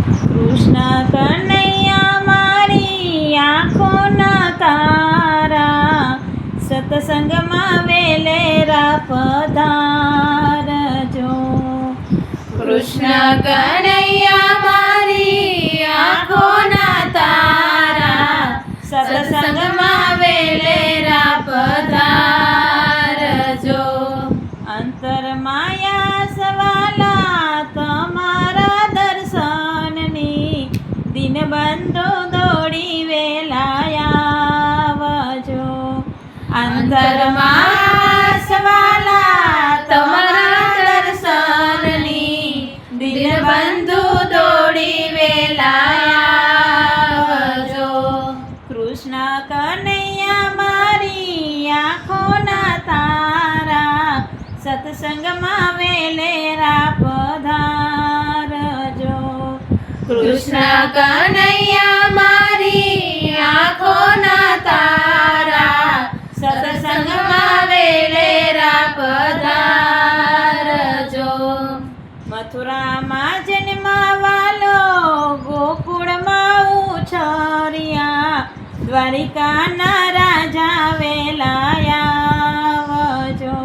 કૃષ્ણ કનૈયા મારી આંખોના તારા, સત્સંગમાં વેલેરા પધારજો. કૃષ્ણ કનૈયા મારી આંખોના તારા, સત્સંગમાં વેલેરા પધારજો. અંતરમાયા સવાલા તમારા દર્શનની, દિનબંધુ દોડી વેલાયાવજો. અંતરમાં સવાલા તમારા દર્શનની, દિનબંધુ દોડી વેલાયાવજો. કૃષ્ણ કનૈયા મારી આંખોના તારા, સત્સંગમાં વેલેરા પધારજો. કૃષ્ણ કનૈયા મારી આંખોના તારા, સત્સંગમાં વેલેરા પધારજો. મથુરામાં જન્માવાલો, ગોકુળમાં ઉછર્યા, દ્વારિકાના રાજા વેલાયાવજો.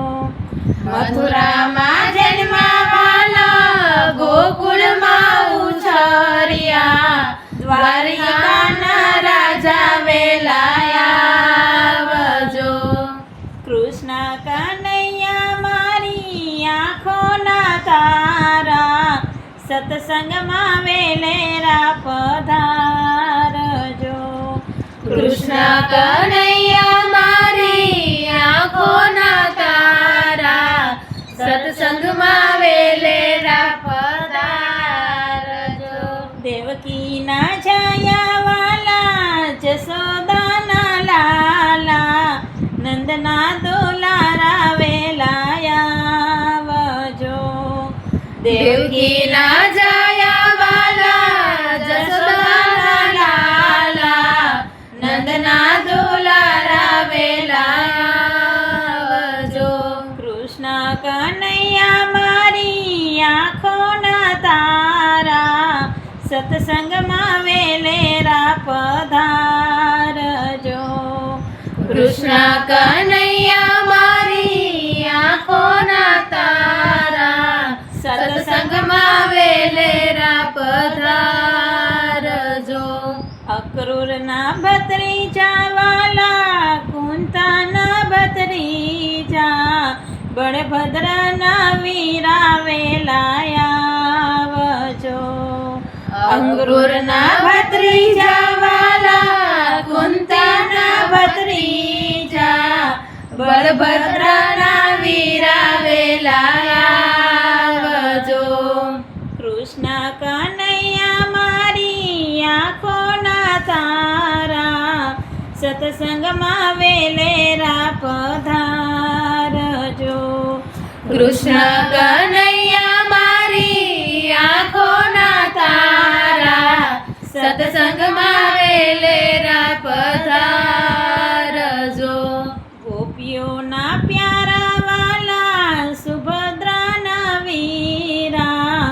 મથુરામાં જન્માવાલા, ગોકુળમાં ઉછર્યા, દ્વારિકાના રાજા વેલાયાવજો. કૃષ્ણ કનૈયા મારી આંખોના તારા, સત્સંગમાં વેલેરા પધારજો. કૃષ્ણ કનૈયા મારી આંખોના તારા, સત્સંગમાં વેલેરા પધારજો. દેવકીના છાયાવાલા, જશોદાના લાલા, નંદના દુલારા વેલાયાવજો. દેવકીના જાયાવાલા, જશોદાના લાલા, નંદના દુલારા વેલાયાવજો. કૃષ્ણ કનૈયા મારી આંખોના તારા, સત્સંગમાં વેલેરા પધારજો. કૃષ્ણ કનૈયા મારી આંખોના તારા, સત્સંગમાં વેલેરા પધારજો. અક્રૂરના ભત્રીજા વાલા, કુંતાના ભત્રીજા, બળભદ્રના વીરા વેલાયાવજો. અંગુરના ભત્રીજા વાલા, કુંતાના ભત્રીજા, બળભદ્રના વીરા વેલાયાવજો. કૃષ્ણ કનૈયા મારી આંખોના તારા, સત્સંગમાં વેલેરા પધારજો. કૃષ્ણ કનૈયા મારી આંખોના તારા, સત્સંગમાં વેલેરા પધારજો. ગોપીઓના પ્યારા વાલા, સુભદ્રાના વીરા,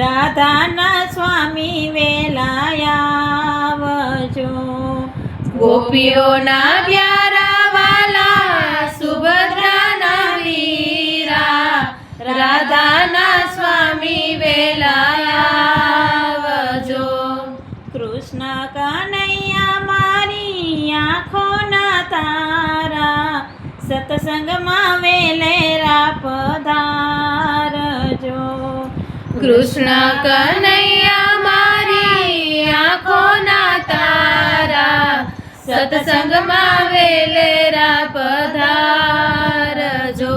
રાધાના સ્વામી વેલાયાવજો. ગોપીઓના પ્યારા વાલા, સુભદ્રાના વીરા, રાધાના સ્વામી વેલાયાવજો. કૃષ્ણ કનૈયા મારી આંખોના તારા, સત્સંગમાં વેલેરા પધારજો. કૃષ્ણ કનૈયા મારી આંખોના તારા, સત્સંગમાં વેલેરા પધારજો.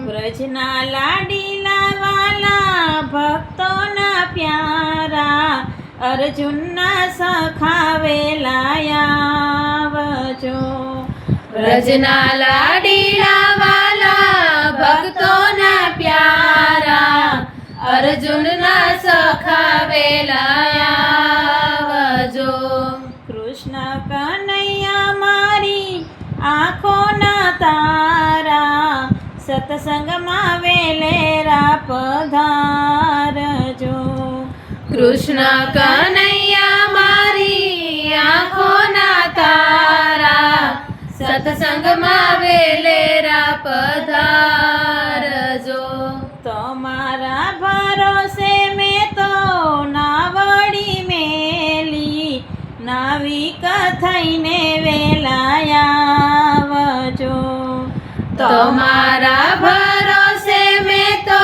વ્રજના લાડીલા વાલા, ભક્તોના પ્યારા, અર્જુનના સખા વેલાયાવજો. વ્રજના લાડીલા વાલા, ભક્તોના પ્યારા, અર્જુનના સખા વેલાયાવજો. કૃષ્ણ કનૈયા મારી આંખોના તારા, સત્સંગમાં વેલેરા પધારજો. કૃષ્ણ કનૈયા મારી આંખોના તારા સત્સંગમાં વેલેરા પધારજો. તમારા ભરોસે મેં તો નાવડી મેલી, નાવિક થઈને વેલાયાવજો. તમારા ભરોસે મેં તો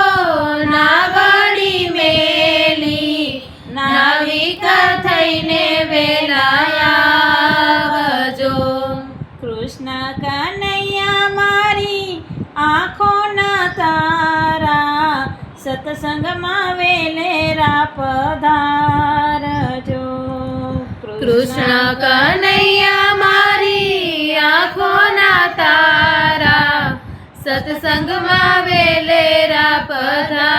નાવડી મેલી, નાવિક થઈને વેલાયાવજો. કૃષ્ણ કનૈયા મારી આંખોના તારા સત્સંગમાં વેલેરા પધારજો. કૃષ્ણ કનૈયા મારી આંખોના તારા સત્સંગમાં વેલેરા પધારજો.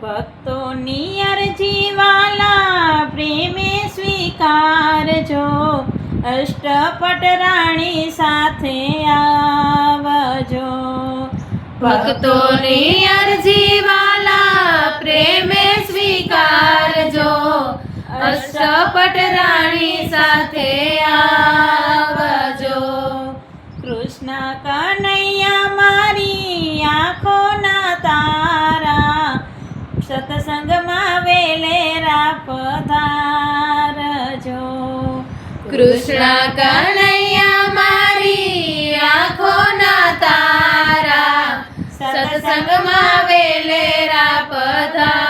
ભક્તોની અરજી વાલા પ્રેમે સ્વીકારજો, અષ્ટપટ રાણી સાથે આવજો. ભક્તોની અરજી વાલા પ્રેમે સ્વીકારજો, અષ્ટપટ રાણી સાથે આવજો. કૃષ્ણ કનૈયા મારી આંખોના તારા સત્સંગમાં વેલેરા પધારજો. કૃષ્ણ કનૈયા મારી આંખોના તારા સત્સંગમાં વેલેરા પધારજો.